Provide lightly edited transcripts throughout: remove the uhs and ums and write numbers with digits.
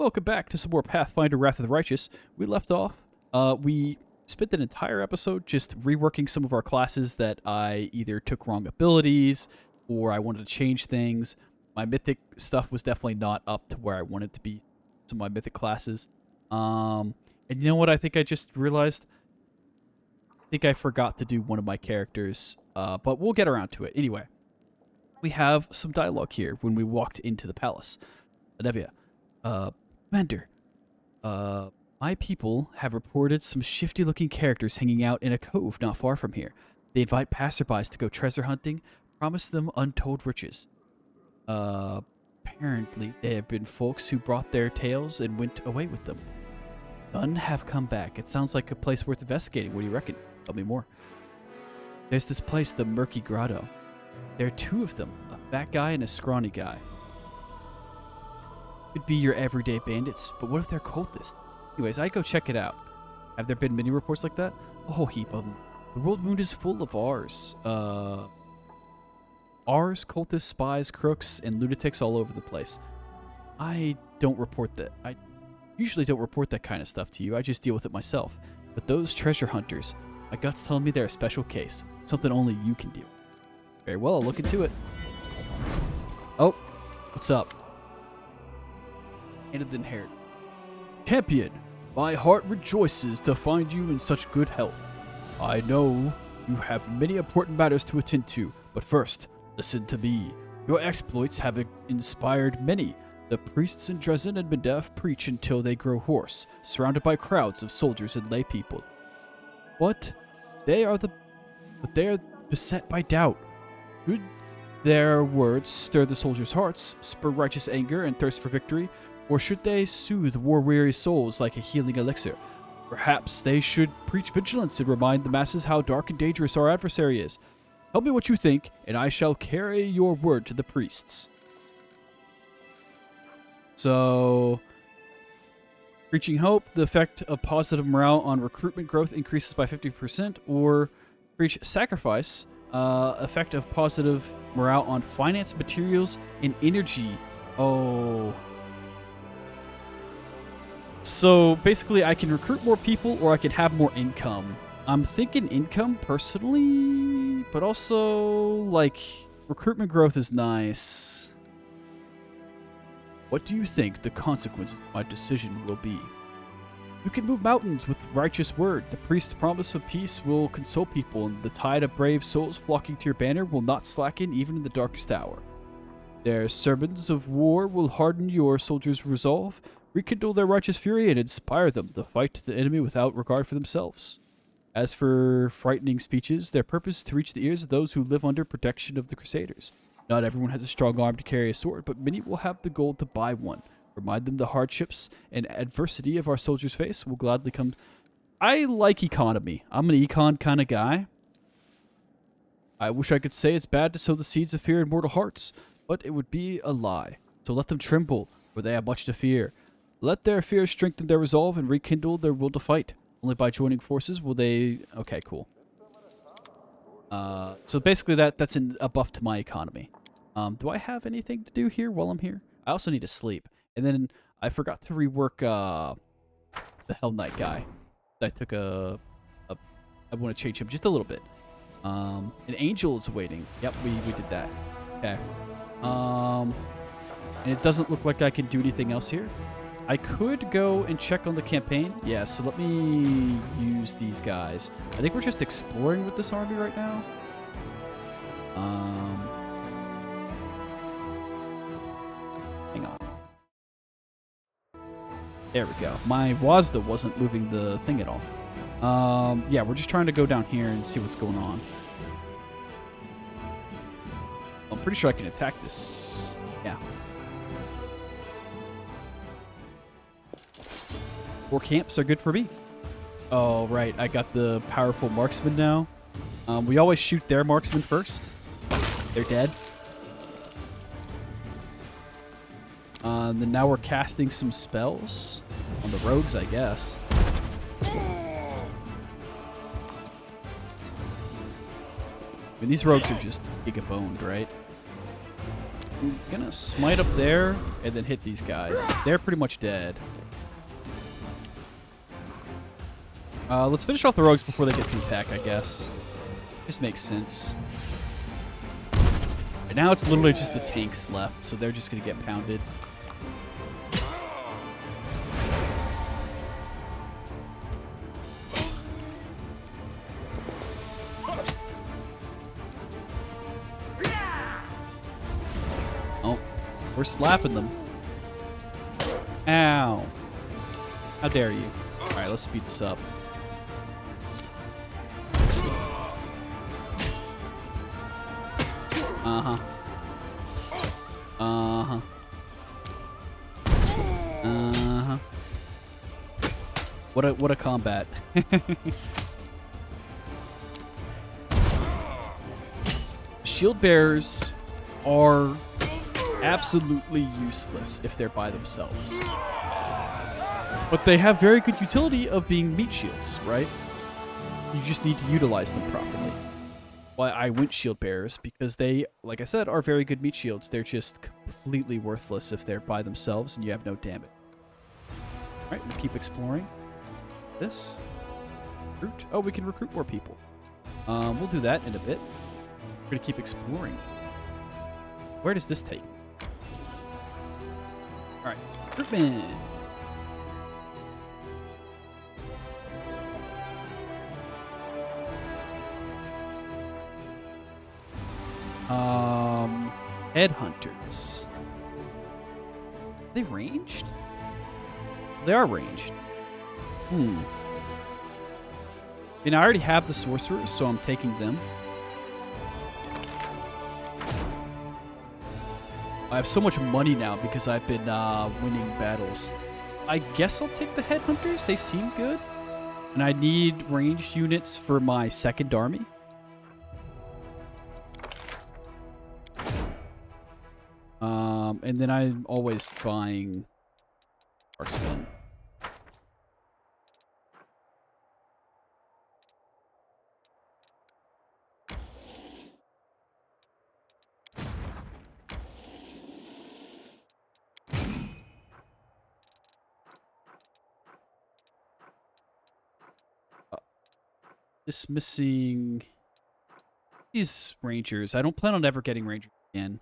Welcome back to some more Pathfinder Wrath of the Righteous. We left off. We spent an entire episode just reworking some of our classes that I either took wrong abilities or I wanted to change things. My mythic stuff was definitely not up to where I wanted to be. Some of my mythic classes. And you know what I think I just realized? I think I forgot to do one of my characters, but we'll get around to it. Anyway, we have some dialogue here when we walked into the palace. Anevia, Commander, my people have reported some shifty-looking characters hanging out in a cove not far from here. They invite passerbys to go treasure hunting, promise them untold riches. Apparently there have been folks who brought their tales and went away with them. None have come back. It sounds like a place worth investigating. What do you reckon? Tell me more. There's this place, the Murky Grotto. There are two of them, a fat guy and a scrawny guy. Could be your everyday bandits, but what if they're cultists? Anyways, I'd go check it out. Have there been many reports like that? A whole heap of them. The world wound is full of ours. Cultists, spies, crooks, and lunatics all over the place. I don't report that. I usually don't report that kind of stuff to you. I just deal with it myself. But those treasure hunters, my gut's telling me they're a special case. Something only you can do. Very well, I'll look into it. Oh, what's up? And the inherit. Champion, my heart rejoices to find you in such good health. I know you have many important matters to attend to, but first, listen to me. Your exploits have inspired many. The priests in Dresden and Medivh preach until they grow hoarse, surrounded by crowds of soldiers and lay people. But they are beset by doubt. Should their words stir the soldiers' hearts, spur righteous anger and thirst for victory, or should they soothe war-weary souls like a healing elixir? Perhaps they should preach vigilance and remind the masses how dark and dangerous our adversary is. Tell me what you think, and I shall carry your word to the priests. So, preaching hope, the effect of positive morale on recruitment growth increases by 50%, or preach sacrifice, effect of positive morale on finance, materials, and energy. Oh. So basically I can recruit more people or I can have more income. I'm thinking income personally, but also like recruitment growth is nice. What do you think the consequences of my decision will be? You can move mountains with righteous word. The priest's promise of peace will console people, and the tide of brave souls flocking to your banner will not slacken even in the darkest hour. Their sermons of war will harden your soldiers' resolve, rekindle their righteous fury, and inspire them to fight the enemy without regard for themselves. As for frightening speeches, their purpose is to reach the ears of those who live under protection of the Crusaders. Not everyone has a strong arm to carry a sword, but many will have the gold to buy one. Remind them the hardships and adversity of our soldiers face will gladly come. I like economy. I'm an econ kind of guy. I wish I could say it's bad to sow the seeds of fear in mortal hearts, but it would be a lie. So let them tremble, for they have much to fear. Let their fear strengthen their resolve and rekindle their will to fight. Only by joining forces will they... Okay, cool. So basically that's a buff to my economy. Do I have anything to do here while I'm here? I also need to sleep. And then I forgot to rework the Hell Knight guy. I took I want to change him just a little bit. An angel is waiting. Yep, we did that. Okay. And it doesn't look like I can do anything else here. I could go and check on the campaign. Yeah, so let me use these guys. I think we're just exploring with this army right now. Hang on. There we go. My Wazda wasn't moving the thing at all. Yeah, we're just trying to go down here and see what's going on. I'm pretty sure I can attack this. Yeah. 4 camps are good for me. Oh, right. I got the powerful marksman now. We always shoot their marksman first. They're dead. Then now we're casting some spells on the rogues, I guess. I mean, these rogues are just giga-boned, right? I'm gonna smite up there and then hit these guys. They're pretty much dead. Let's finish off the rogues before they get to attack, I guess. Just makes sense. Right now it's literally just the tanks left, so they're just gonna get pounded. Oh, we're slapping them. Ow. How dare you. Alright, let's speed this up. Uh-huh. Uh-huh. Uh-huh. What a combat. Shield bearers are absolutely useless if they're by themselves. But they have very good utility of being meat shields, right? You just need to utilize them properly. Why I went shield bearers, because they, like I said, are very good meat shields. They're just completely worthless if they're by themselves and you have no damage. Alright, we'll keep exploring. This. Recruit. Oh, we can recruit more people. We'll do that in a bit. We're gonna keep exploring. Where does this take me? Alright, recruitment. Headhunters. Are they ranged? They are ranged. And I already have the sorcerers, so I'm taking them. I have so much money now because I've been winning battles. I guess I'll take the headhunters. They seem good. And I need ranged units for my second army. And then I'm always buying Arspin. Dismissing these rangers. I don't plan on ever getting rangers again.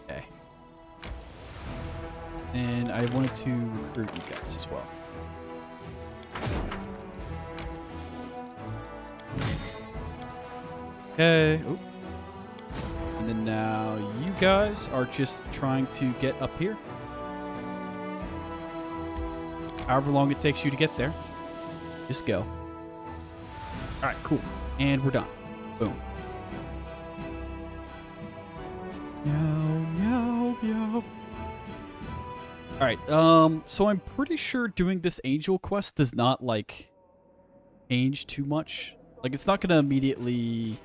Okay. And I wanted to recruit you guys as well. Okay. Oop. And then now you guys are just trying to get up here. However long it takes you to get there. Just go. Alright, cool. And we're done. Boom. Meow, meow, meow. Alright, so I'm pretty sure doing this angel quest does not, like, change too much. Like, it's not gonna immediately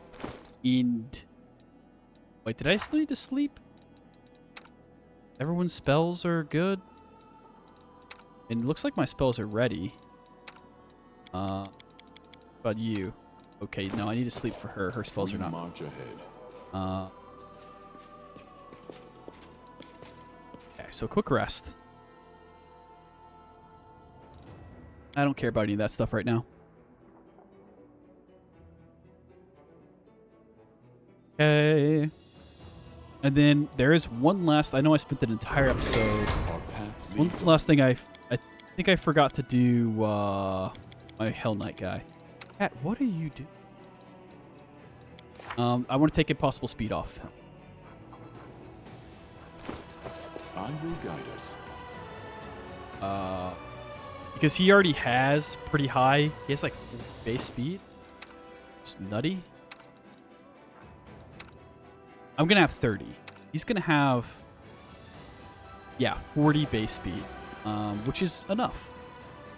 end... Wait, did I still need to sleep? Everyone's spells are good. And it looks like my spells are ready. About you. Okay, no, I need to sleep for her. Her spells are not. March ahead. Okay, so quick rest. I don't care about any of that stuff right now. Okay. And then there is one last... I know I spent an entire episode. One last thing I think I forgot to do my Hell Knight guy. Cat, what are you doing? I want to take impossible speed off him. I will guide us. Because he already has pretty high. He has like base speed. It's nutty. I'm gonna have 30. He's gonna have, yeah, 40 base speed, which is enough.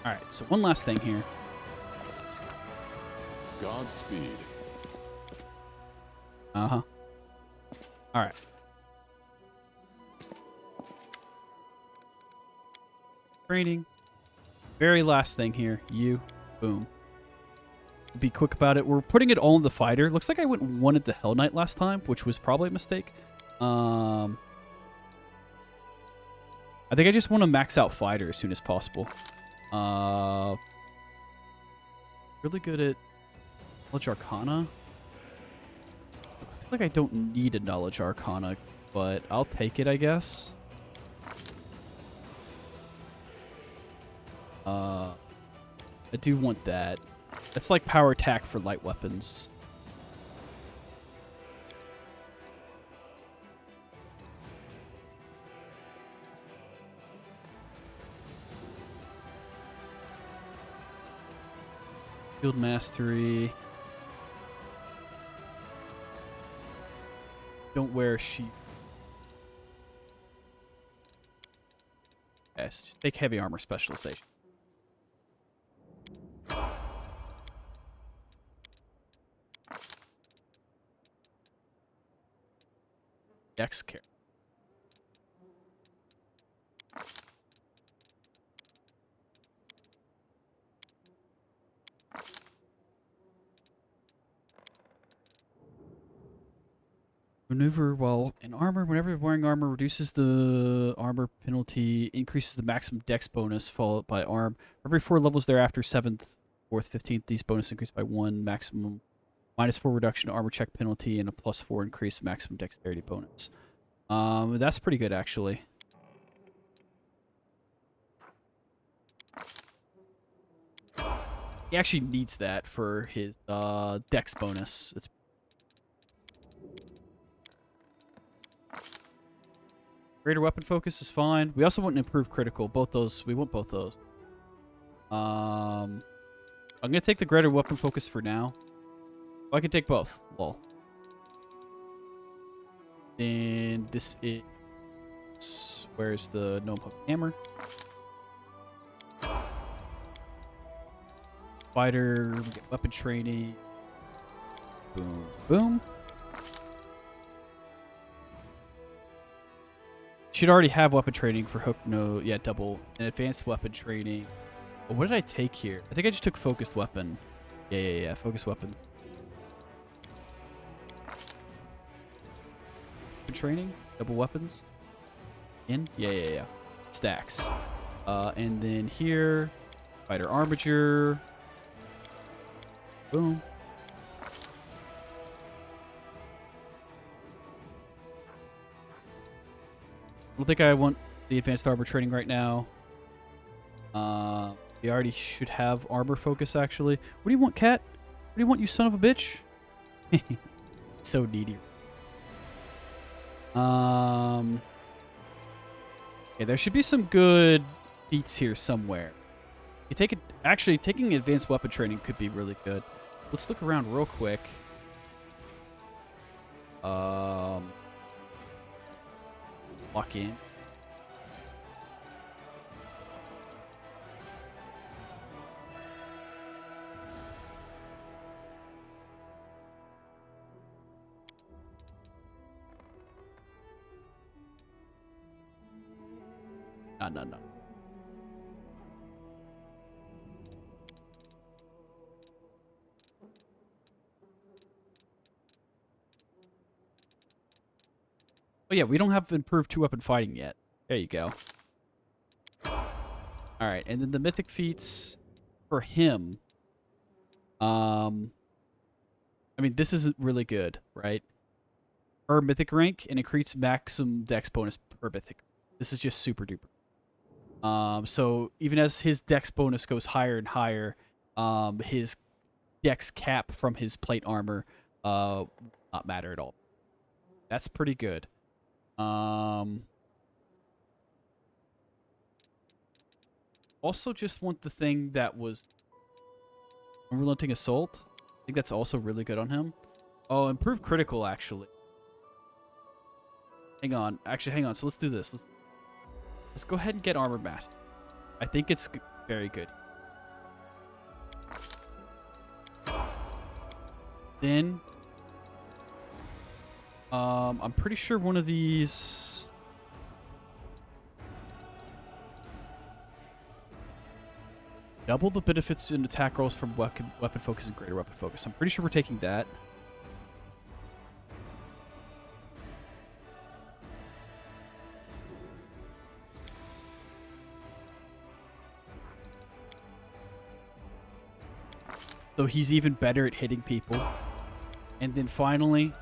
All right. So one last thing here. Godspeed. All right. Training. Very last thing here. You. Boom. Be quick about it. We're putting it all in the fighter. Looks like I went 1 into Hell Knight last time, which was probably a mistake. I think I just want to max out fighter as soon as possible. Really good at Knowledge Arcana. I feel like I don't need a Knowledge Arcana, but I'll take it, I guess. I do want that. It's like power attack for light weapons. Field Mastery. Don't wear a sheath. Okay, so just take heavy armor specialization. Dex care. Maneuver while in armor. Whenever you're wearing armor, reduces the armor penalty, increases the maximum dex bonus, followed by arm. Every 4 levels thereafter, 7th, 4th, 15th, these bonus increase by 1, maximum -4 reduction to armor check penalty, and a +4 increase maximum dexterity bonus. That's pretty good, actually. He actually needs that for his dex bonus. It's greater weapon focus is fine. We also want an improved critical. Both those. We want both those. I'm gonna take the greater weapon focus for now. Oh, I can take both. Lol. And this is... Where's the gnome hook hammer? Fighter, we get weapon training. Boom, boom. Should already have weapon training for hook, no, yeah, double. And advanced weapon training. Oh, what did I take here? I think I just took focused weapon. Yeah, focused weapon. Training, double weapons. In? Yeah. Stacks. And then here, fighter armature. Boom. I don't think I want the advanced armor training right now. We already should have armor focus, actually. What do you want, cat? What do you want, you son of a bitch? So needy. Okay, there should be some good feats here somewhere. You take it. Actually, taking advanced weapon training could be really good. Let's look around real quick. Lock in. No. Oh yeah, we don't have improved 2-weapon fighting yet. There you go. Alright, and then the mythic feats for him. I mean, this is really good, right? Per mythic rank, and increase maximum dex bonus per mythic. This is just super duper. So even as his dex bonus goes higher and higher, his dex cap from his plate armor will not matter at all. That's pretty good. Also just want the thing that was Unrelenting Assault. I think that's also really good on him. Oh, improved critical, actually. Hang on. Actually, hang on. So let's do this. Let's go ahead and get Armor Master. I think it's very good. Then, I'm pretty sure one of these... Double the benefits in attack rolls from weapon focus and greater weapon focus. I'm pretty sure we're taking that. So he's even better at hitting people. And then finally,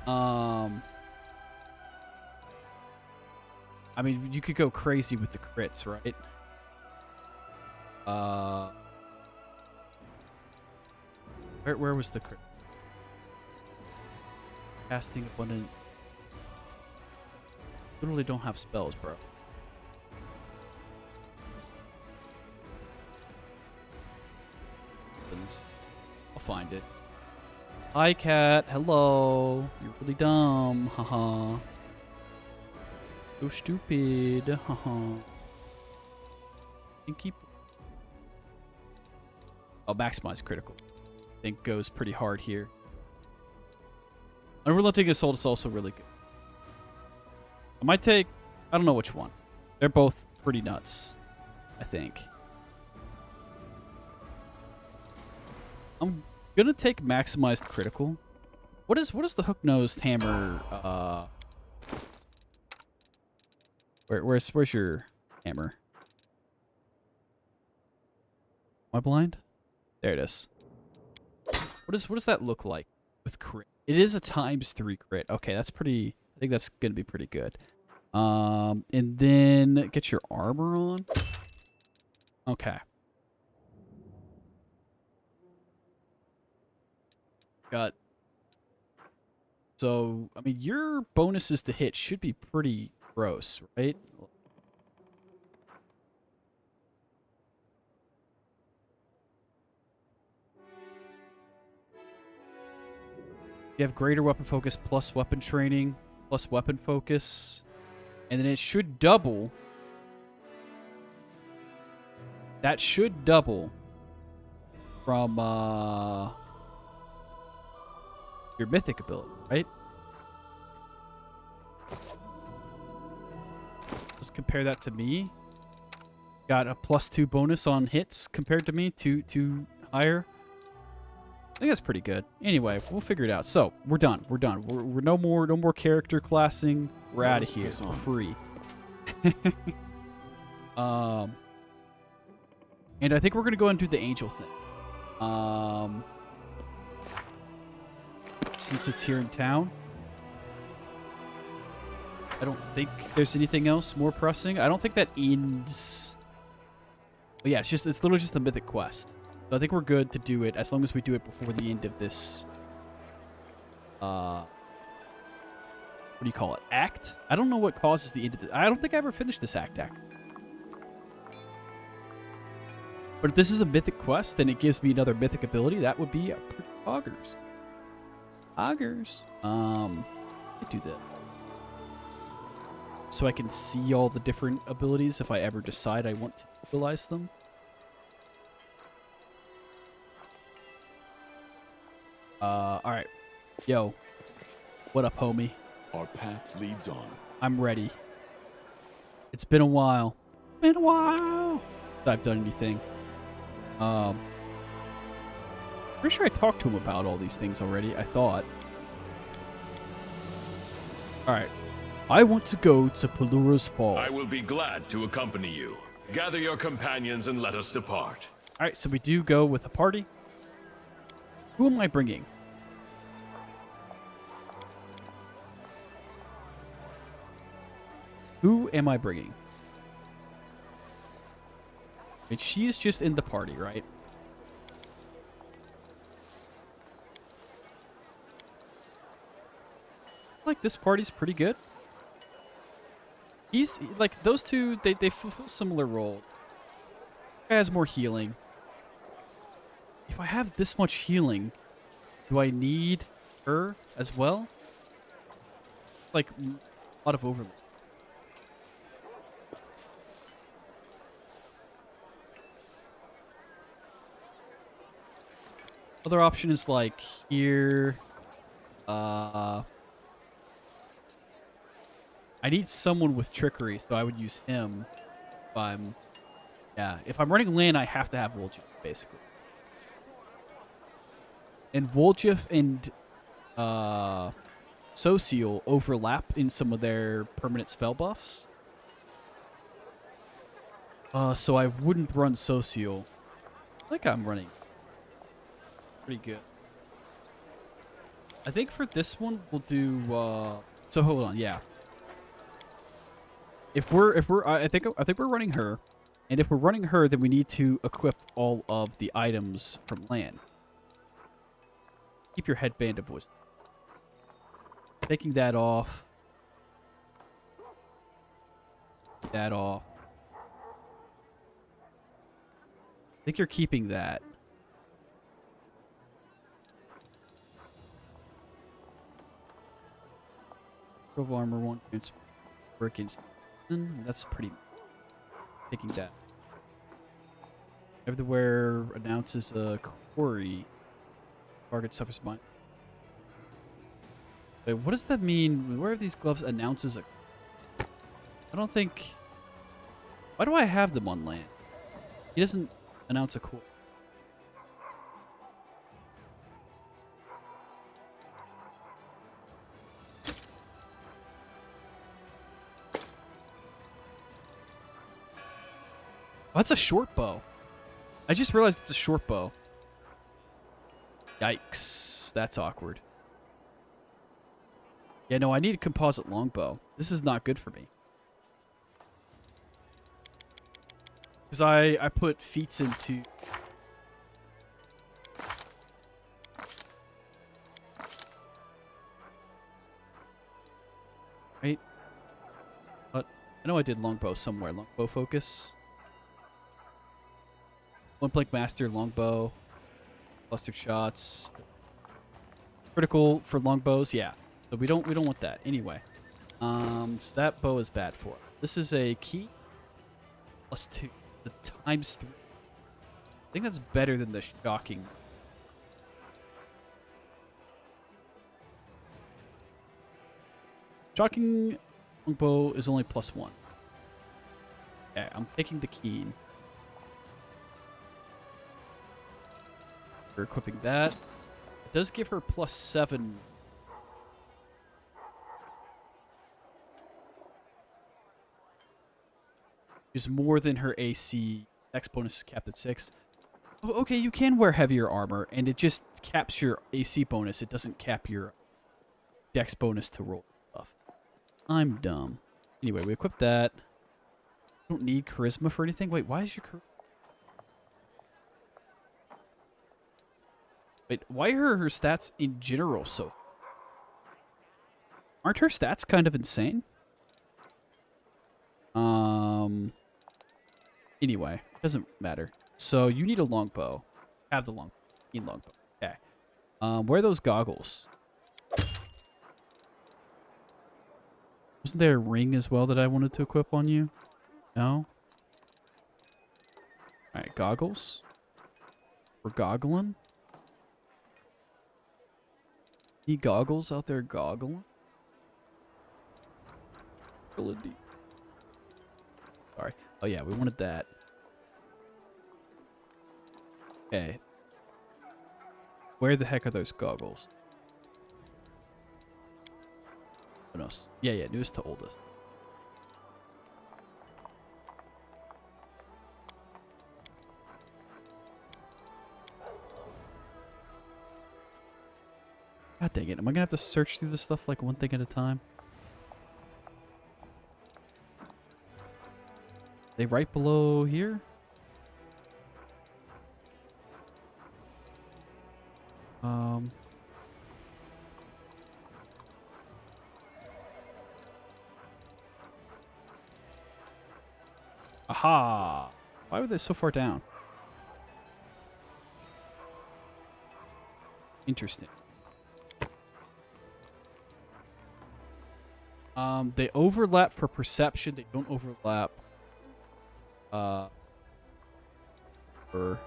I mean, you could go crazy with the crits, right? Where was the crit? Casting abundant. Literally don't have spells, bro. I'll find it. Hi, cat. Hello. You're really dumb. Haha. So stupid. Haha. And keep. Oh, maximize critical. I think goes pretty hard here. Unrelenting Assault is also really good. I might take. I don't know which one. They're both pretty nuts, I think. I'm gonna take maximized critical. What is the hook-nosed hammer? Where's your hammer? Am I blind? There it is. What does that look like with crit? It is a ×3 crit. Okay, that's pretty. I think that's gonna be pretty good. And then get your armor on. Okay. Got. So, I mean, your bonuses to hit should be pretty gross, right? You have greater weapon focus plus weapon training plus weapon focus. And then it should double. That should double from your mythic ability, right? Let's compare that to me. Got a +2 bonus on hits compared to me, two higher. I think that's pretty good. Anyway, we'll figure it out. So we're done. We're done. We're no more character classing. We're out of here. We're free. And I think we're gonna go and do the angel thing. Since it's here in town. I don't think there's anything else more pressing. I don't think that ends. But yeah, it's literally just a mythic quest. So I think we're good to do it as long as we do it before the end of this. What do you call it? Act? I don't know what causes the end of this. I don't think I ever finished this act. But if this is a mythic quest, then it gives me another mythic ability. That would be pretty augers. Augers. Do that. So I can see all the different abilities if I ever decide I want to utilize them. Alright. Yo. What up, homie? Our path leads on. I'm ready. It's been a while. Been a while since I've done anything. Pretty sure I talked to him about all these things already, I thought. Alright. I want to go to Pelura's Fall. I will be glad to accompany you. Gather your companions and let us depart. Alright, so we do go with a party. Who am I bringing? Who am I bringing? And she's just in the party, right? Like, this party's pretty good. He's, like, those two, they fulfill similar roles. Guy has more healing. If I have this much healing, do I need her as well? Like, a lot of overlap. Other option is like here. I need someone with trickery, so I would use him if I'm Yeah, if I'm running land, I have to have Woljif, basically. And Woljif and Social overlap in some of their permanent spell buffs. So I wouldn't run Social. I think I'm running pretty good. I think for this one we'll do. So hold on, yeah. I think we're running her, and if we're running her, then we need to equip all of the items from land. Keep your headband of wisdom. Taking that off. That off. I think you're keeping that. 12 armor, 1 chance for against. That's pretty. Taking that. Everywhere announces a quarry. Target suffers mine. Wait, what does that mean? Where are these gloves announces a... I don't think... Why do I have them on land? He doesn't announce a quarry. Oh, that's a short bow. I just realized it's a short bow. Yikes. That's awkward. Yeah, no, I need a composite longbow. This is not good for me. Because I put feats into... Right? But I know I did longbow somewhere. Longbow focus. One plank master, longbow. Clustered shots. Critical for longbows, yeah. So we don't want that. Anyway. So that bow is bad for it. This is a key. +2. The ×3. I think that's better than the shocking. Shocking longbow is only +1. Okay, I'm taking the keen. We're equipping that. It does give her +7. Is more than her AC. Dex bonus is capped at 6. Oh, okay, you can wear heavier armor, and it just caps your AC bonus. It doesn't cap your Dex bonus to roll stuff. I'm dumb. Anyway, we equip that. Don't need charisma for anything. Wait, why is your charisma? Wait, why are her stats in general so... Aren't her stats kind of insane? Anyway, doesn't matter. So you need a longbow. Have the need longbow. Okay. Wear those goggles. Wasn't there a ring as well that I wanted to equip on you? No? Alright, goggles. We're goggling. Any goggles out there goggling? Ability. Sorry. Oh yeah, we wanted that. Okay. Where the heck are those goggles? Oh no. Yeah, newest to oldest. God dang it. Am I gonna have to search through this stuff like one thing at a time? They right below here? Aha! Why were they so far down? Interesting. They overlap for perception. They don't overlap for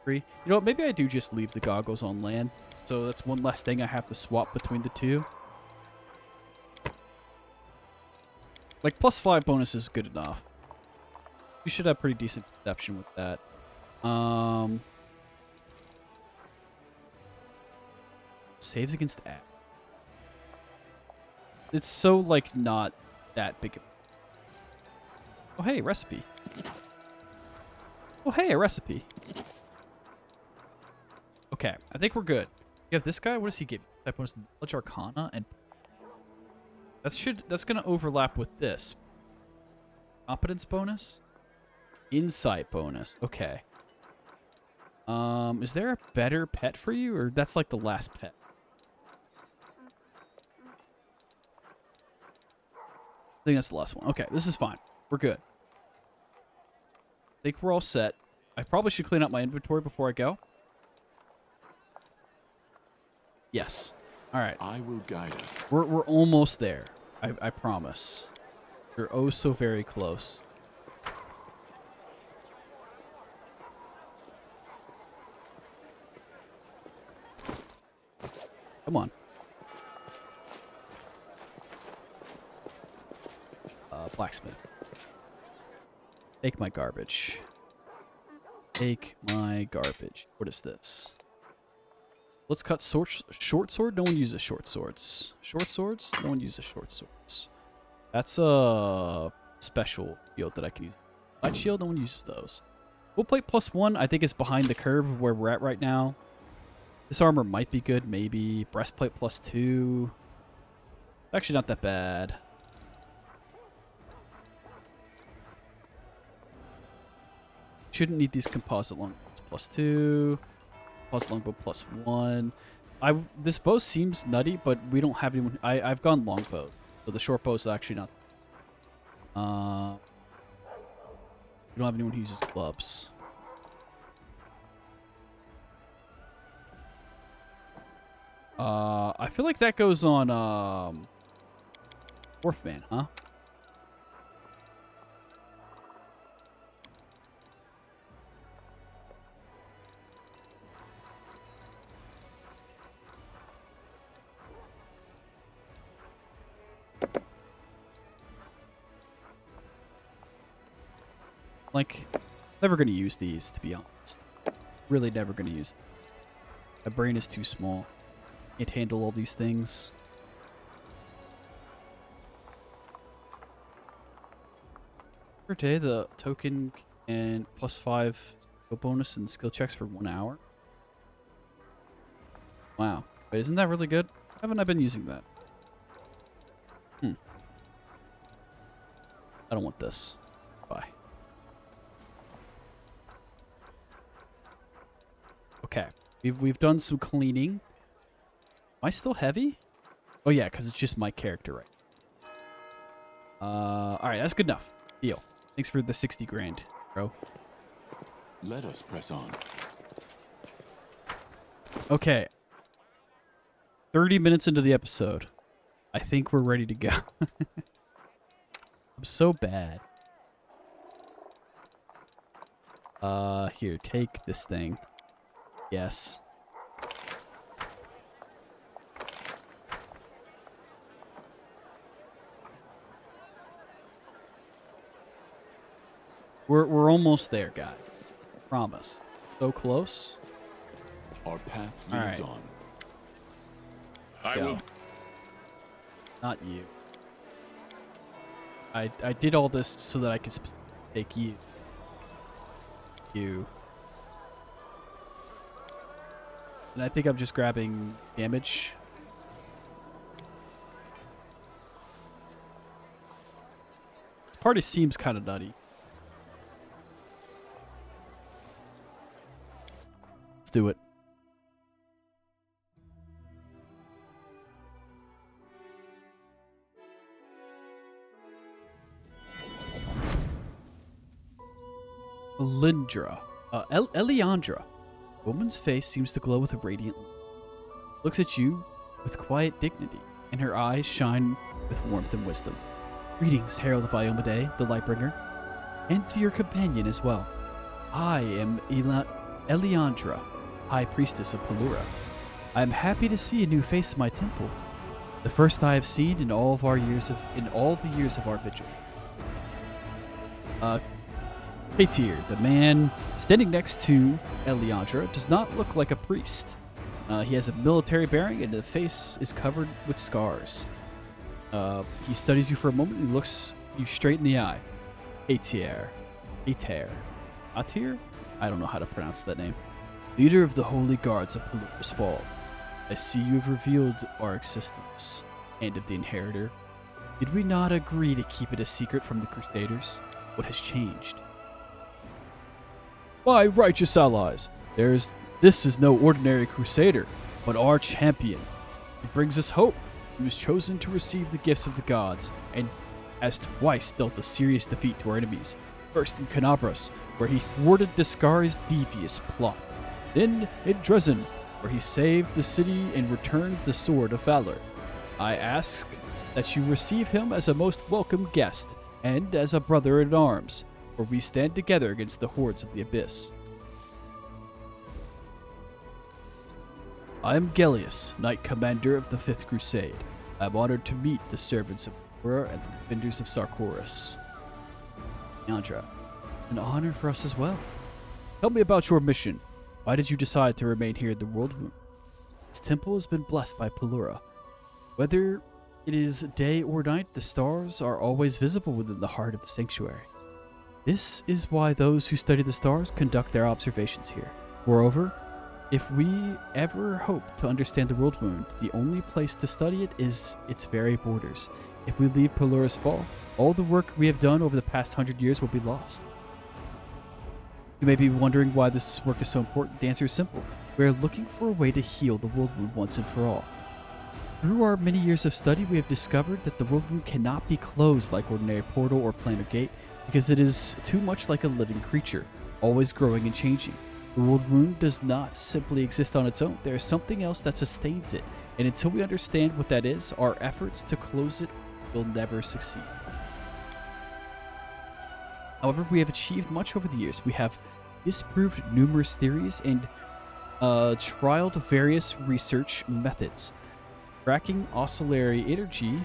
free. You know what? Maybe I do just leave the goggles on land. So that's one less thing I have to swap between the two. Like +5 bonus is good enough. You should have pretty decent perception with that. Saves against ag. It's so, like, not that big of... Oh, hey, recipe. Oh, hey, a recipe. Okay, I think we're good. You have this guy. What does he give you? Type bonus, knowledge arcana, and that's gonna overlap with this. Competence bonus, insight bonus. Okay. Is there a better pet for you, or that's like the last pet? I think that's the last one. Okay, this is fine. We're good. I think we're all set. I probably should clean up my inventory before I go. Yes. All right. I will guide us. We're almost there. I promise. You're oh so very close. Come on. Blacksmith. Take my garbage. Take my garbage. What is this? Let's cut short sword. No one uses short swords. Short swords? No one uses short swords. That's a special shield that I can use. Light shield? No one uses those. Full plate +1, I think, is behind the curve of where we're at right now. This armor might be good, maybe. Breastplate +2. Actually, not that bad. Shouldn't need these composite longbows +2. Composite longbow +1. This bow seems nutty, but we don't have anyone. I've gone longbow, so the short bow is actually not. We don't have anyone who uses clubs. I feel like that goes on Dwarfman, huh? Like, never gonna use these, to be honest. Really never gonna use them. My brain is too small. Can't handle all these things. Per day, the token and +5 skill bonus and skill checks for 1 hour. Wow. Wait, isn't that really good? Haven't I been using that? I don't want this. Bye. Okay. We've done some cleaning. Am I still heavy? Oh yeah, because it's just my character, right? Alright, that's good enough. Deal. Thanks for the 60 grand, bro. Let us press on. Okay. 30 minutes into the episode. I think we're ready to go. I'm so bad. Here, take this thing. Yes. We're almost there, guys. Promise. So close. Our path leads on. I will. Not you. I did all this so that I could take you. You. And I think I'm just grabbing damage. This party seems kind of nutty. Let's do it. Elindra. Eliandra. Woman's face seems to glow with a radiant light. Looks at you with quiet dignity, and her eyes shine with warmth and wisdom. Greetings, Herald of Iomedae, the Lightbringer, and to your companion as well. I am Eliandra, High Priestess of Pelura. I am happy to see a new face in my temple, the first I have seen in all the years of our vigil. Hatir, the man standing next to Eliandra, does not look like a priest. He has a military bearing and the face is covered with scars. He studies you for a moment and looks you straight in the eye. Hatir. Atir? I don't know how to pronounce that name. Leader of the Holy Guards of Pellua's Fall. I see you have revealed our existence. Hand of the Inheritor. Did we not agree to keep it a secret from the Crusaders? What has changed? My righteous allies, this is no ordinary Crusader, but our champion. He brings us hope. He was chosen to receive the gifts of the gods, and has twice dealt a serious defeat to our enemies. First in Canabras, where he thwarted Discari's devious plot. Then in Dresden, where he saved the city and returned the Sword of Valor. I ask that you receive him as a most welcome guest, and as a brother-in-arms, for we stand together against the hordes of the Abyss. I am Gellius, Knight Commander of the 5th Crusade. I am honored to meet the servants of Aurora and the defenders of Sarkoris. Yandra, an honor for us as well. Tell me about your mission. Why did you decide to remain here in the World Wound? This temple has been blessed by Pelura. Whether it is day or night, the stars are always visible within the heart of the sanctuary. This is why those who study the stars conduct their observations here. Moreover, if we ever hope to understand the World Wound, the only place to study it is its very borders. If we leave Pelura's Fall, all the work we have done over the past 100 years will be lost. You may be wondering why this work is so important. The answer is simple. We are looking for a way to heal the World Wound once and for all. Through our many years of study, we have discovered that the World Wound cannot be closed like ordinary portal or planar gate, because it is too much like a living creature, always growing and changing. The World Wound does not simply exist on its own. There is something else that sustains it, and until we understand what that is, our efforts to close it will never succeed. However, we have achieved much over the years. We have disproved numerous theories and trialed various research methods. Tracking oscillatory energy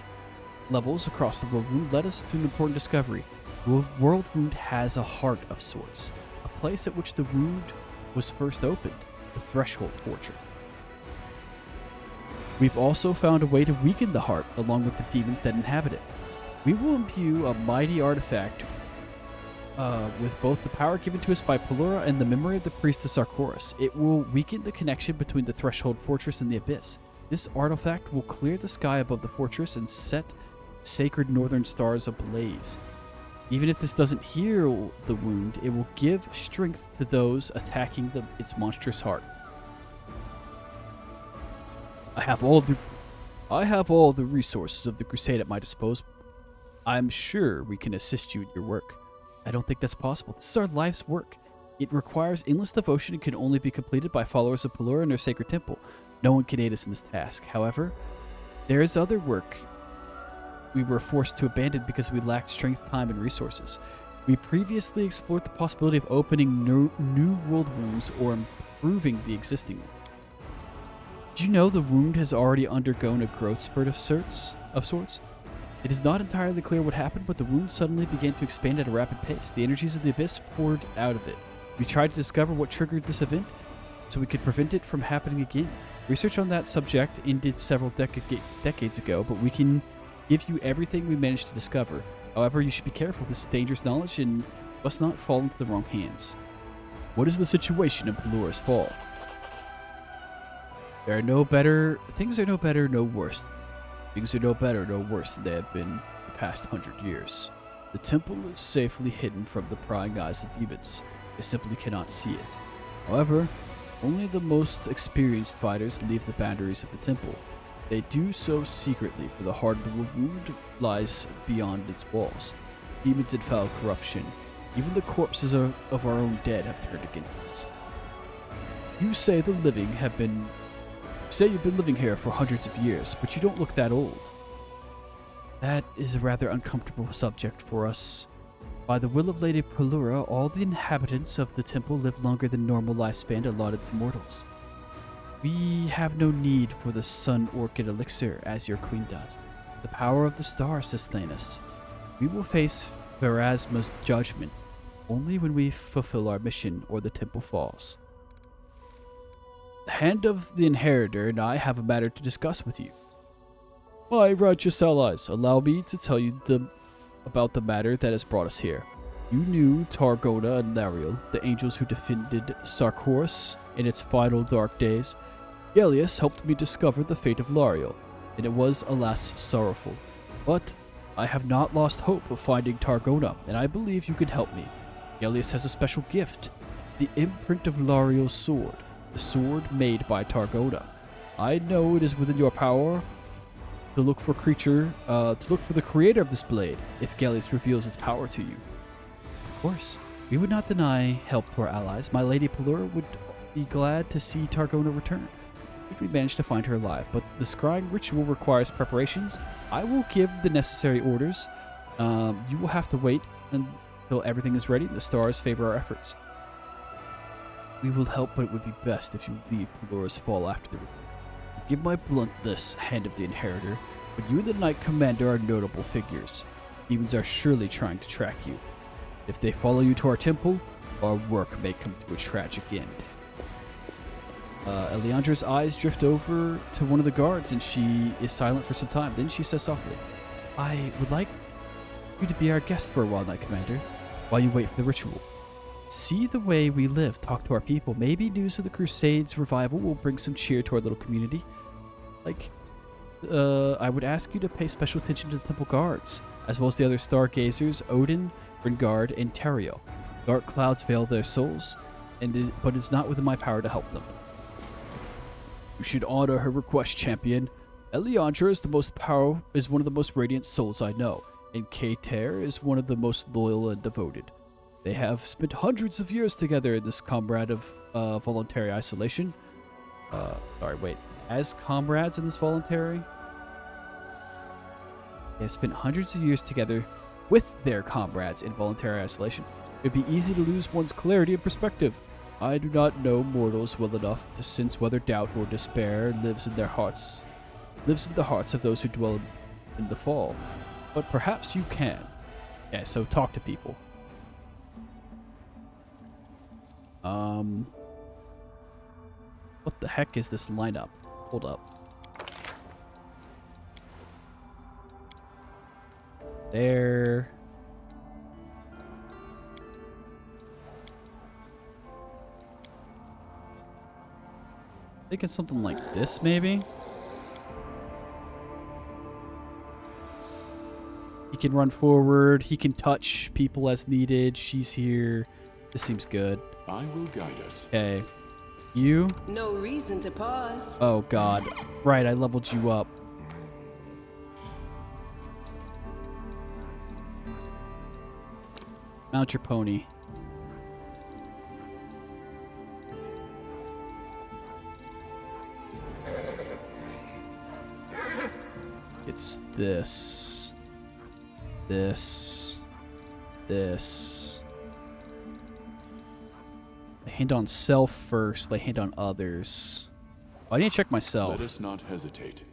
levels across the World Wound led us to an important discovery. The World Wound has a heart of sorts, a place at which the wound was first opened, the Threshold Fortress. We've also found a way to weaken the heart along with the demons that inhabit it. We will imbue a mighty artifact with both the power given to us by Pelura and the memory of the priestess Sarkoris. It will weaken the connection between the Threshold Fortress and the Abyss. This artifact will clear the sky above the fortress and set sacred northern stars ablaze. Even if this doesn't heal the wound, it will give strength to those attacking its monstrous heart. I have all the resources of the Crusade at my disposal. I'm sure we can assist you in your work. I don't think that's possible. This is our life's work. It requires endless devotion and can only be completed by followers of Pelura and their sacred temple. No one can aid us in this task. However, there is other work we were forced to abandon because we lacked strength, time, and resources. We previously explored the possibility of opening new world wounds or improving the existing one. Did you know the wound has already undergone a growth spurt of sorts? It is not entirely clear what happened, but the wound suddenly began to expand at a rapid pace. The energies of the Abyss poured out of it. We tried to discover what triggered this event so we could prevent it from happening again. Research on that subject ended several decades ago, but we can give you everything we managed to discover. However, you should be careful. This is dangerous knowledge and must not fall into the wrong hands. What is the situation in Pelura's Fall? Things are no better, no worse. Things are no better, no worse than they have been the past 100 years. The temple is safely hidden from the prying eyes of demons. They simply cannot see it. However, only the most experienced fighters leave the boundaries of the temple. They do so secretly, for the heart of the wound lies beyond its walls. Demons and foul corruption, even the corpses of our own dead have turned against us. You say you've been living here for hundreds of years, but you don't look that old. That is a rather uncomfortable subject for us. By the will of Lady Pelura, all the inhabitants of the temple live longer than normal lifespan allotted to mortals. We have no need for the Sun Orchid Elixir, as your queen does. The power of the stars sustain us. We will face Pharasma's judgment. Only when we fulfill our mission or the temple falls. The Hand of the Inheritor and I have a matter to discuss with you. My righteous allies, allow me to tell you about the matter that has brought us here. You knew Targona and Lariel, the angels who defended Sarkoris in its final dark days. Gellius helped me discover the fate of Lariel, and it was, alas, sorrowful. But I have not lost hope of finding Targona, and I believe you can help me. Gellius has a special gift, the imprint of Lariel's sword, the sword made by Targona. I know it is within your power to look for the creator of this blade, if Gellius reveals its power to you. Of course, we would not deny help to our allies. My Lady Pelura would be glad to see Targona return, if we manage to find her alive, but the scrying ritual requires preparations. I will give the necessary orders. You will have to wait until everything is ready. The stars favor our efforts. We will help, but it would be best if you leave Pelura's fall after the give my bluntness, Hand of the Inheritor, but you and the Knight Commander are notable figures. Demons are surely trying to track you. If they follow you to our temple, our work may come to a tragic end. Eliandra's eyes drift over to one of the guards, and she is silent for some time. Then she says softly, I would like you to be our guest for a while, Knight Commander, while you wait for the ritual. See the way we live, talk to our people. Maybe news of the Crusades revival will bring some cheer to our little community. I would ask you to pay special attention to the temple guards, as well as the other stargazers, Odin, Brengard, and Teriel. Dark clouds veil their souls, but it's not within my power to help them. You should honor her request, champion. Eliandra is one of the most radiant souls I know, and Kater is one of the most loyal and devoted. They have spent hundreds of years together in this comrade of voluntary isolation. As comrades in this voluntary? They have spent hundreds of years together with their comrades in voluntary isolation. It would be easy to lose one's clarity and perspective. I do not know mortals well enough to sense whether doubt or despair lives in the hearts of those who dwell in the fall. But perhaps you can. Yeah, so talk to people. What the heck is this lineup? Hold up. There. Thinking something like this, maybe? He can run forward. He can touch people as needed. She's here. This seems good. I will guide us. Okay. You? No reason to pause. Oh, God. Right, I leveled you up. Mount your pony. It's this. This. Lay hand on self first, lay hand on others. Oh, I need to check myself. Let us not hesitate.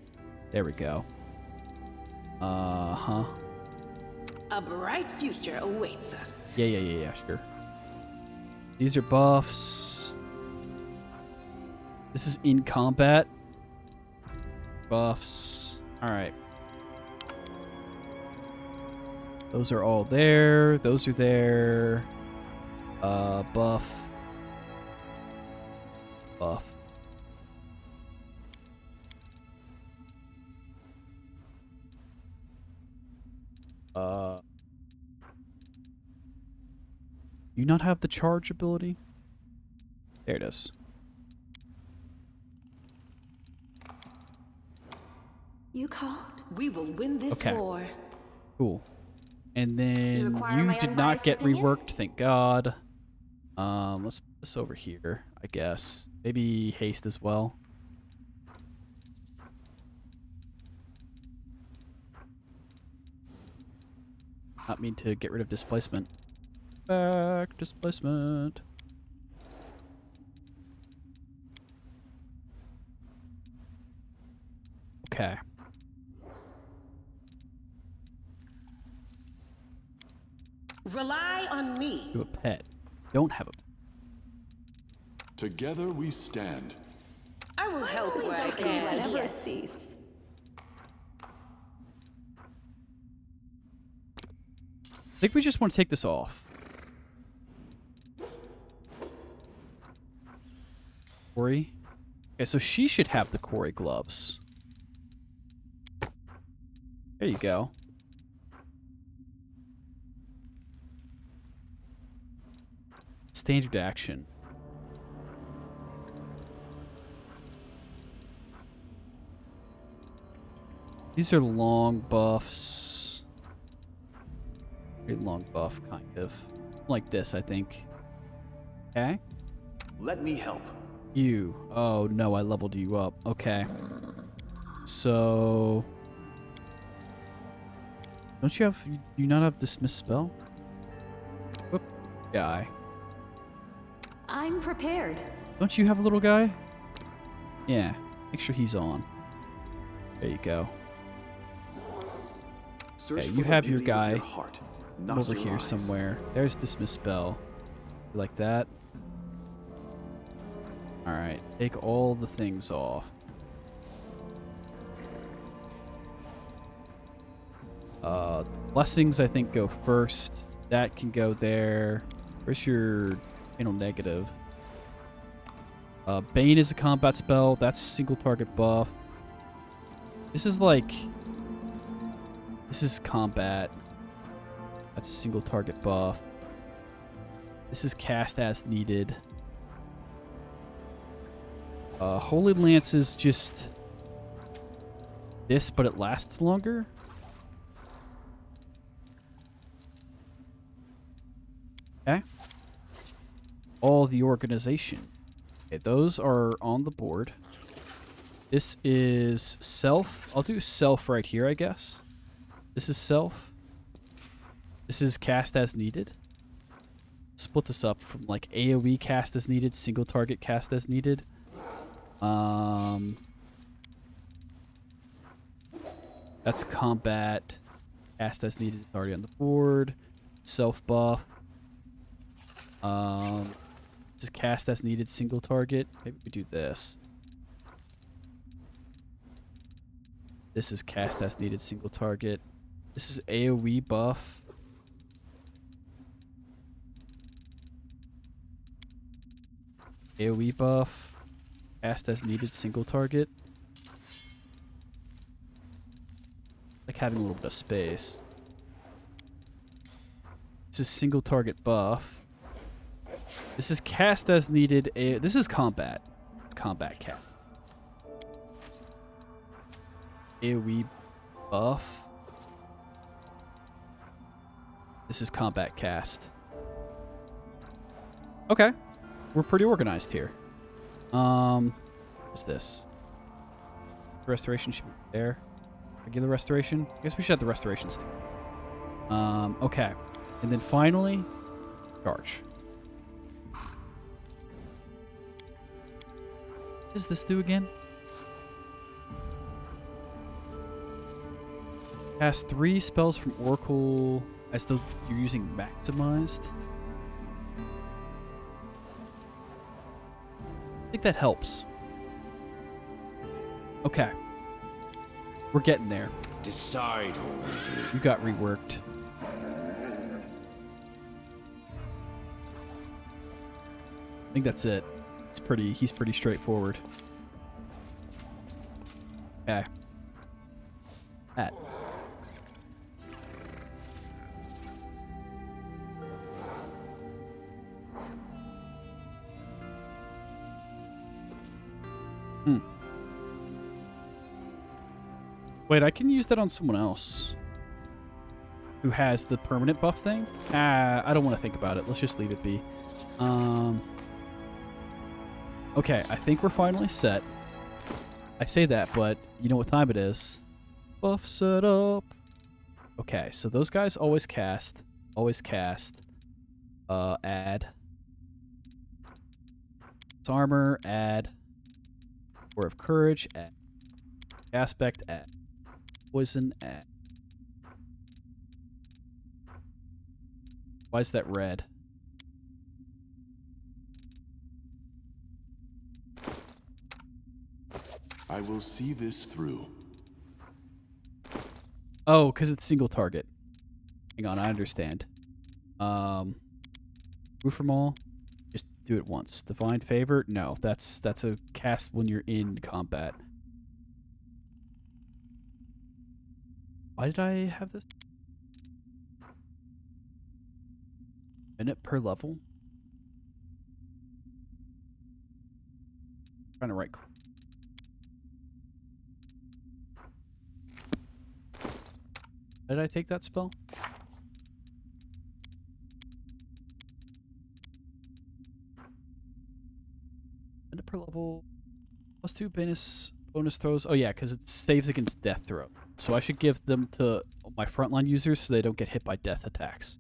There we go. Uh-huh. A bright future awaits us. Yeah, sure. These are buffs. This is in combat. Buffs. Alright. Those are all there. Those are there. Buff. Buff. You not have the charge ability? There it is. You called? We will win this Okay. war. Cool. And then require you my did not unbiased get opinion? reworked, thank God. Let's put this over here, I guess. Maybe haste as well. Not mean to get rid of displacement. Back displacement. Okay. Rely on me. Do a pet. Don't have a pet. Together we stand. I will help where I can. Never cease. I think we just want to take this off. Corey. Okay, so she should have the Corey gloves. There you go. Standard action. These are long buffs. Very long buff, kind of. Like this, I think. Okay. Let me help. You. Oh, no, I leveled you up. Okay. So... Don't you have... Do you not have Dismiss Spell? Whoop. Guy. I'm prepared. Don't you have a little guy? Yeah. Make sure he's on. There you go. Search Okay, for you the have your beauty of guy your heart, not over your here eyes. somewhere. There's Dismiss Spell. Like that. Alright. Take all the things off. Blessings, I think, go first. That can go there. Where's your channel negative? Bane is a combat spell. That's a single target buff. This is like... This is combat. That's a single target buff. This is cast as needed. Holy Lance is just this, but it lasts longer. Okay. All the organization. Okay, those are on the board. This is self. I'll do self right here, I guess. This is self. This is cast as needed. Split this up from like AoE cast as needed, single target cast as needed. That's combat. Cast as needed is already on the board. Self buff. This is cast as needed, single target. Maybe we do this. This is cast as needed, single target. This is AoE buff. AoE buff. Cast as needed, single target. Like having a little bit of space. This is single target buff. This is cast as needed. This is combat. It's combat cast. AoE buff. This is combat cast. Okay. We're pretty organized here. What's this? Restoration should be there. Regular restoration? I guess we should have the restorations too. Okay. And then finally, charge. What does this do again? Cast 3 spells from Oracle as though you're using maximized. I think that helps. Okay. We're getting there. Decide what we do. You got reworked. I think that's it. He's pretty straightforward. Okay. That. Wait, I can use that on someone else who has the permanent buff thing. I don't want to think about it. Let's just leave it be. Okay, I think we're finally set. I say that, but you know what time it is. Buff set up. Okay, so those guys always cast. Always cast. Add. It's armor, add. War of Courage, add. Aspect, add. Poison, add. Why is that red? I will see this through. Oh, because it's single target. Hang on, I understand. Roof from all. Just do it once. Divine Favor? No, that's a cast when you're in combat. Why did I have this? Minute per level? Trying to right click. Did I take that spell? Minute per level. +2 bonus throws. Oh yeah, because it saves against death throw. So I should give them to my frontline users so they don't get hit by death attacks.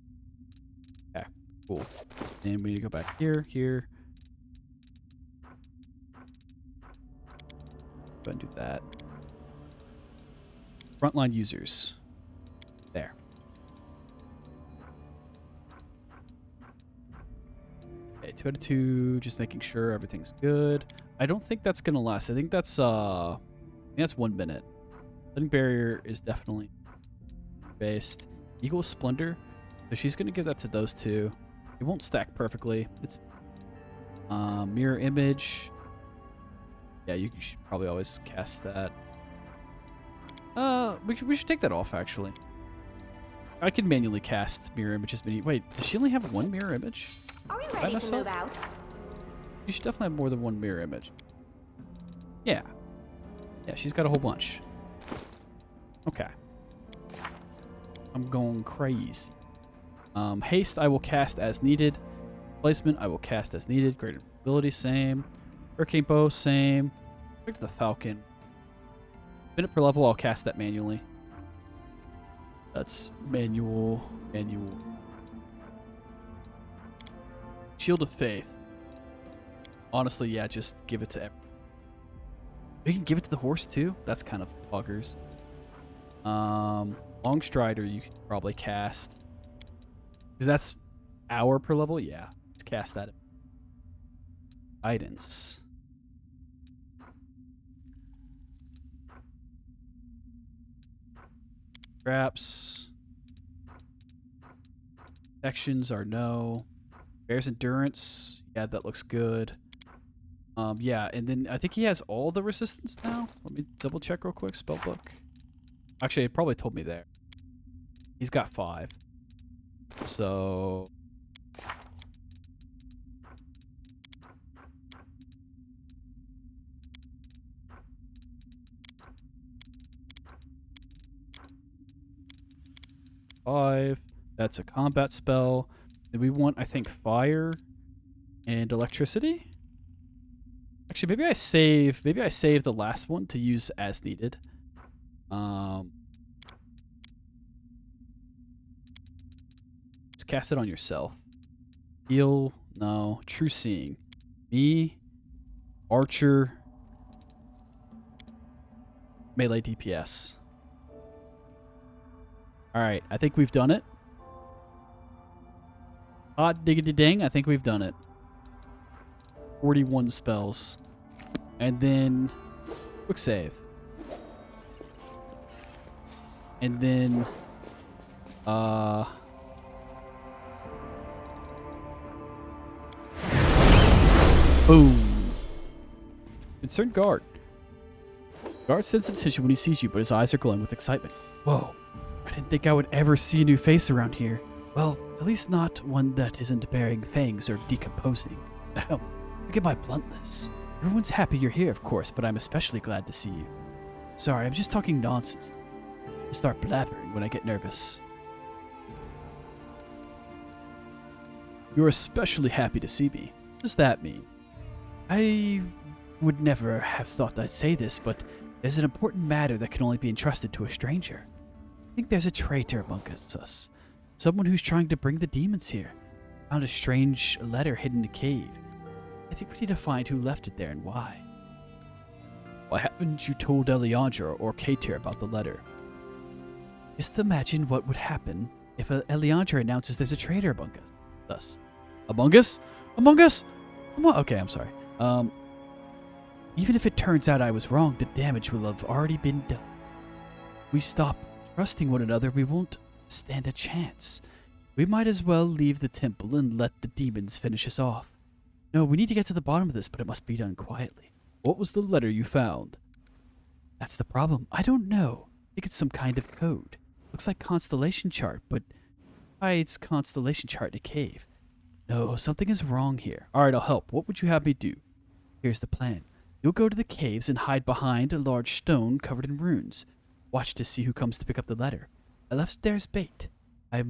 Okay, cool. And we need to go back here, here. Go ahead and do that. Frontline users. There. Okay, 2 out of 2, just making sure everything's good. I don't think that's gonna last. I think that's 1 minute. Living Barrier is definitely based. Eagle Splendor. So she's gonna give that to those two. It won't stack perfectly. It's Mirror Image. Yeah, you should probably always cast that. We should take that off actually. I can manually cast mirror images. Wait, does she only have one mirror image? Are we ready to move out? You should definitely have more than one mirror image. Yeah. Yeah, she's got a whole bunch. Okay. I'm going crazy. Haste, I will cast as needed. Placement, I will cast as needed. Greater ability, same. Hurricane Bow, same. Back to the Falcon. Minute per level, I'll cast that manually. That's manual. Shield of Faith. Honestly, yeah, just give it to everyone. You can give it to the horse too? That's kind of poggers. Long Strider you should probably cast. Because that's hour per level? Yeah. Let's cast that. Guidance. Traps. Sections are no. Bear's Endurance. Yeah, that looks good. Yeah, and then I think he has all the resistance now. Let me double check real quick. Spellbook. Actually, it probably told me there. He's got 5. So... That's a combat spell. And we want, I think, fire and electricity. Actually, maybe I save the last one to use as needed. Just cast it on yourself. Heal, no. True Seeing. Me, Archer, melee DPS. Alright, I think we've done it. Hot diggity ding, I think we've done it. 41 spells. And then quick save. And then boom. Concerned guard. Guard senses attention when he sees you, but his eyes are glowing with excitement. Whoa. I didn't think I would ever see a new face around here. Well, at least not one that isn't bearing fangs or decomposing. Look at my bluntness. Everyone's happy you're here, of course, but I'm especially glad to see you. Sorry, I'm just talking nonsense. I start blabbering when I get nervous. You're especially happy to see me. What does that mean? I would never have thought I'd say this, but there's an important matter that can only be entrusted to a stranger. I think there's a traitor amongst us. Someone who's trying to bring the demons here. Found a strange letter hidden in a cave. I think we need to find who left it there and why. Why haven't you told Eliandra or Kater about the letter? Just imagine what would happen if Eliandra announces there's a traitor among us. Among us? Among us? Okay, I'm sorry. Even if it turns out I was wrong, the damage will have already been done. If we stop trusting one another, we won't stand a chance. We might as well leave the temple and let the demons finish us off. No, we need to get to the bottom of this, but it must be done quietly. What was the letter you found? That's the problem. I don't know. I think it's some kind of code. Looks like constellation chart, but hides constellation chart in a cave. No, something is wrong here. Alright, I'll help. What would you have me do? Here's the plan. You'll go to the caves and hide behind a large stone covered in runes. Watch to see who comes to pick up the letter. I left it there as bait. I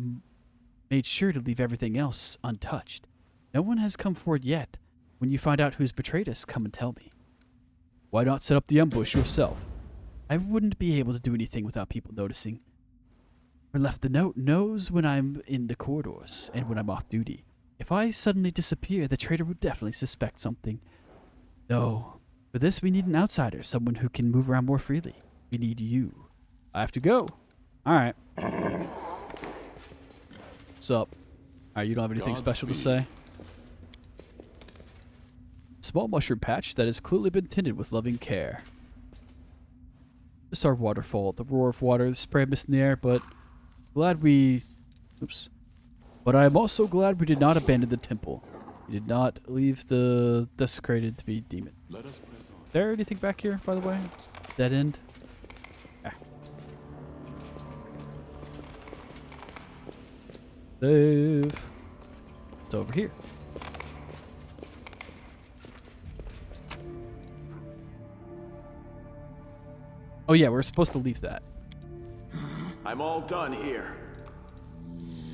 made sure to leave everything else untouched. No one has come forward yet. When you find out who's betrayed us, come and tell me. Why not set up the ambush yourself? I wouldn't be able to do anything without people noticing. Whoever left the note knows when I'm in the corridors and when I'm off duty. If I suddenly disappear, the traitor would definitely suspect something. No. For this, we need an outsider, someone who can move around more freely. We need you. I have to go. Alright. What's up? Alright, you don't have anything special to say? Small mushroom patch that has clearly been tended with loving care. This is our waterfall. The roar of water, the spray mist in the air, but glad we... Oops. But I am also glad we did not abandon the temple. We did not leave the desecrated to be demon. Let us press on. Is there anything back here, by the way? Dead end? Ah. Save. It's over here. Oh yeah, we're supposed to leave that. I'm all done here.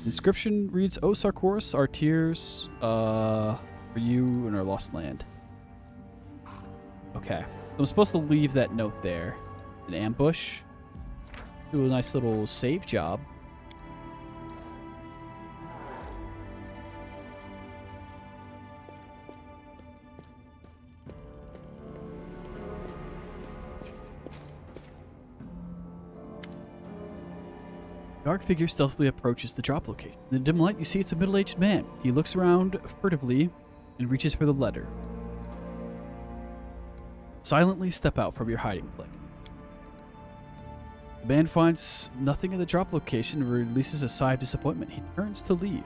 Inscription reads, O Sarkoris, our tears for you and our lost land. Okay. So I'm supposed to leave that note there. An ambush. Do a nice little save job. Dark figure stealthily approaches the drop location. In the dim light, you see it's a middle-aged man. He looks around furtively and reaches for the letter. Silently step out from your hiding place. The man finds nothing in the drop location and releases a sigh of disappointment. He turns to leave,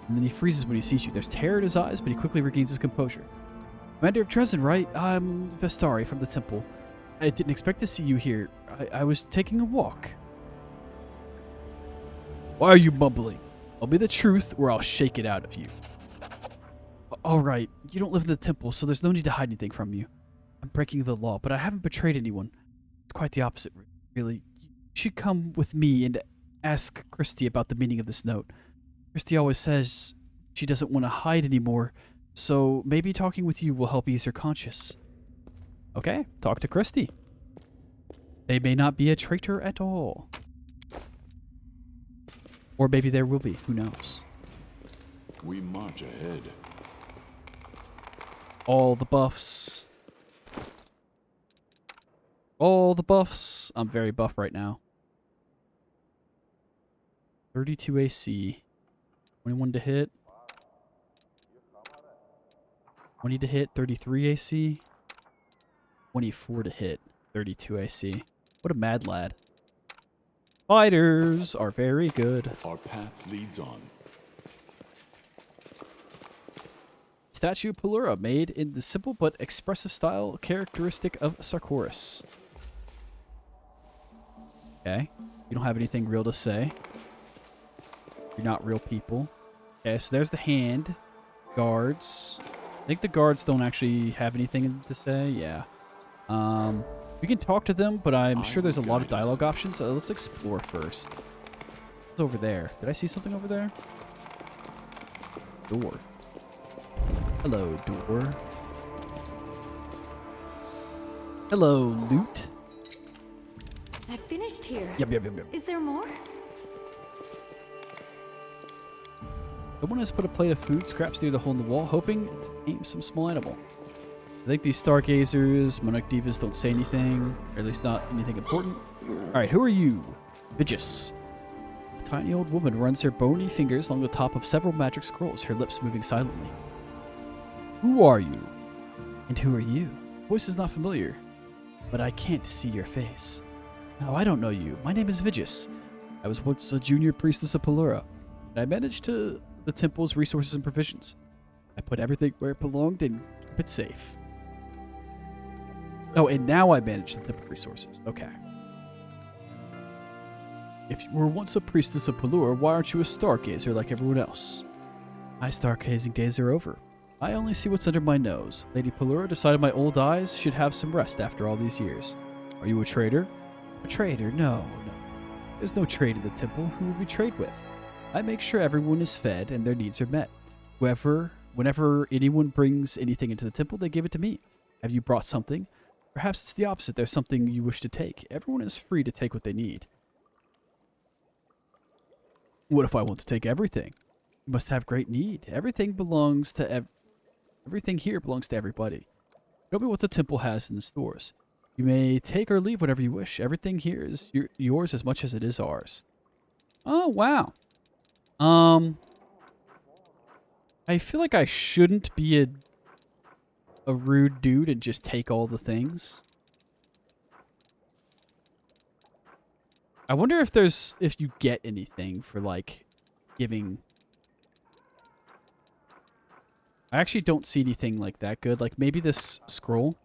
and then he freezes when he sees you. There's terror in his eyes, but he quickly regains his composure. Commander of Dresden, right? I'm Vestari from the temple. I didn't expect to see you here. I was taking a walk. Why are you mumbling? Tell me the truth or I'll shake it out of you. Alright, you don't live in the temple, so there's no need to hide anything from you. I'm breaking the law, but I haven't betrayed anyone. It's quite the opposite, really. You should come with me and ask Christy about the meaning of this note. Christy always says she doesn't want to hide anymore, so maybe talking with you will help ease her conscience. Okay, talk to Christy. They may not be a traitor at all. Or maybe there will be. Who knows? We march ahead. All the buffs. All the buffs. I'm very buff right now. 32 AC. 21 to hit. 20 to hit. 33 AC. 24 to hit. 32 AC. What a mad lad. Fighters are very good. Our path leads on. Statue of Pelura, made in the simple but expressive style characteristic of Sarkoris. Okay. You don't have anything real to say. You're not real people. Okay, so there's the hand. Guards. I think the guards don't actually have anything to say. Yeah. We can talk to them, but I'm sure there's a lot of dialogue options. Let's explore first. What's over there? Did I see something over there? Door. Hello, door. Hello, loot. I finished here. Yep. Is there more? Someone has put a plate of food scraps near the hole in the wall, hoping to aim some small animal. I think these stargazers, monarch divas don't say anything, or at least not anything important. Alright, who are you? Vigis. tiny old woman runs her bony fingers along the top of several magic scrolls, her lips moving silently. Who are you? And who are you? Voice is not familiar, but I can't see your face. No, I don't know you. My name is Vigis. I was once a junior priestess of Pelura, and I managed the temple's resources and provisions. I put everything where it belonged and keep it safe. Oh, and now I manage the temple resources. Okay. If you were once a priestess of Pelura, why aren't you a stargazer like everyone else? My stargazing days are over. I only see what's under my nose. Lady Pelura decided my old eyes should have some rest after all these years. Are you a traitor? A traitor? No. There's no trade in the temple. Who will we trade with? I make sure everyone is fed and their needs are met. Whenever anyone brings anything into the temple, they give it to me. Have you brought something? Perhaps it's the opposite. There's something you wish to take. Everyone is free to take what they need. What if I want to take everything? You must have great need. Everything here belongs to everybody. Show me what the temple has in the stores. You may take or leave whatever you wish. Everything here is yours as much as it is ours. Oh, wow. I feel like I shouldn't be a rude dude and just take all the things. I wonder if you get anything for like giving. I actually don't see anything like that good. Like maybe this scroll.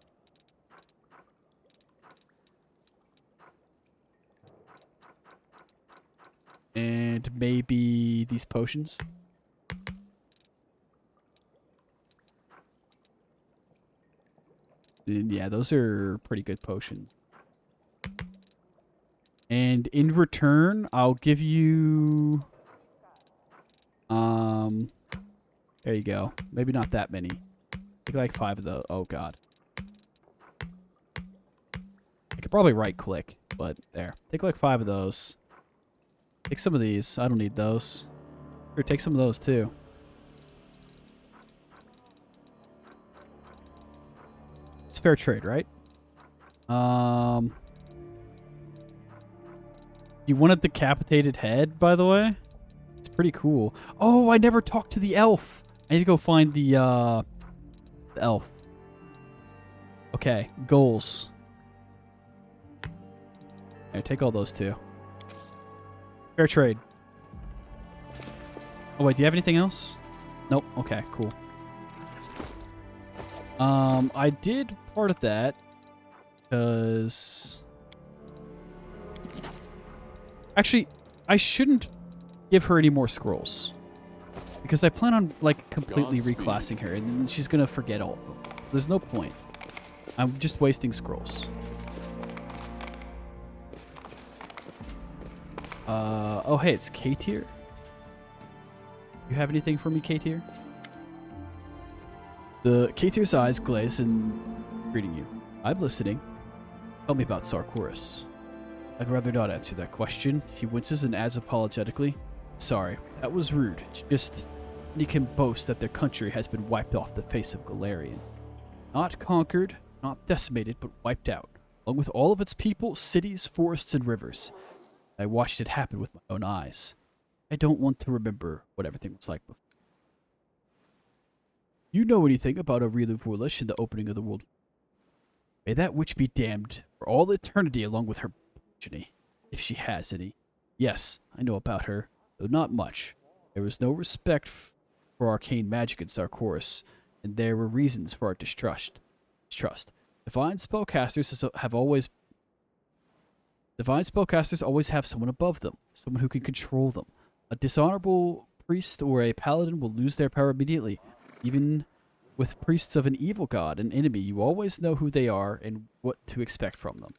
And maybe these potions. And yeah, those are pretty good potions. And in return, I'll give you... There you go. Maybe not that many. Take like 5 of those. Oh, God. I could probably right-click, but there. Take like 5 of those. Take some of these. I don't need those. Here, take some of those, too. It's fair trade, right? You want a decapitated head, by the way? It's pretty cool. Oh, I never talked to the elf. I need to go find the elf. Okay, goals. Here, take all those too. Fair trade. Oh wait, do you have anything else? Nope. Okay, cool. I did part of that because actually I shouldn't give her any more scrolls because I plan on like completely reclassing her and then she's gonna forget all of them. There's no point. I'm just wasting scrolls. Oh hey, it's K-tier. You have anything for me, K-tier? The K-tier's eyes glaze and greeting you. I'm listening. Tell me about Sarkoris. I'd rather not answer that question. He winces and adds apologetically. Sorry, that was rude. Just any can boast that their country has been wiped off the face of Galarian. Not conquered, not decimated, but wiped out, along with all of its people, cities, forests, and rivers. I watched it happen with my own eyes. I don't want to remember what everything was like before. You know anything about Aurelian Vorlish and the opening of the world? May that witch be damned for all eternity along with her progeny, if she has any. Yes, I know about her, though not much. There was no respect for arcane magic in Sarkoris, and there were reasons for our distrust. Divine spellcasters always have someone above them, someone who can control them. A dishonorable priest or a paladin will lose their power immediately. Even with priests of an evil god, an enemy, you always know who they are and what to expect from them.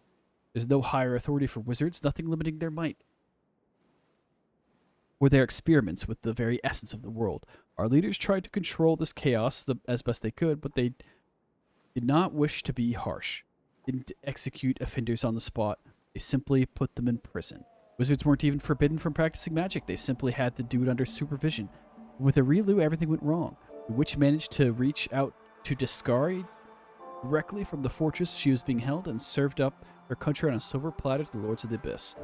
There's no higher authority for wizards, nothing limiting their might or their experiments with the very essence of the world. Our leaders tried to control this chaos as best they could, but they did not wish to be harsh. Didn't execute offenders on the spot. They simply put them in prison. Wizards weren't even forbidden from practicing magic. They simply had to do it under supervision. With Aurelu, everything went wrong. The witch managed to reach out to Discari directly from the fortress she was being held and served up her country on a silver platter to the Lords of the Abyss.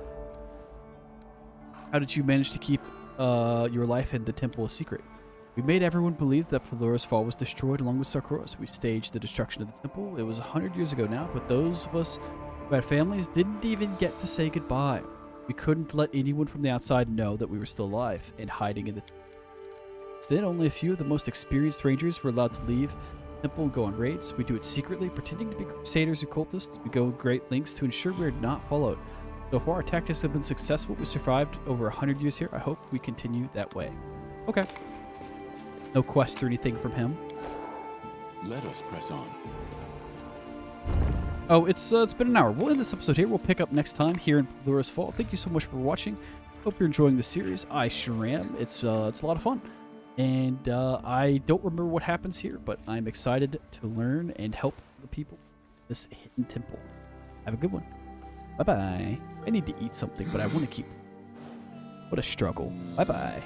How did you manage to keep your life in the temple a secret? We made everyone believe that Pelorus Fall was destroyed along with Sarkoros. We staged the destruction of the temple. It was 100 years ago now, but those of us who had families didn't even get to say goodbye. We couldn't let anyone from the outside know that we were still alive and hiding in the temple. Then only a few of the most experienced rangers were allowed to leave the temple and go on raids. We do it secretly, pretending to be crusaders or cultists. We go great lengths to ensure we are not followed. So far, our tactics have been successful. We survived over 100 years here. I hope we continue that way. Okay. No quest or anything from him. Let us press on. Oh, it's been an hour. We'll end this episode here. We'll pick up next time here in Pelorus Fall. Thank you so much for watching. Hope you're enjoying the series. I sure am. It's a lot of fun. And I don't remember what happens here, but I'm excited to learn and help the people in this hidden temple. Have a good one. Bye-bye. I need to eat something, but I want to keep... What a struggle. Bye-bye.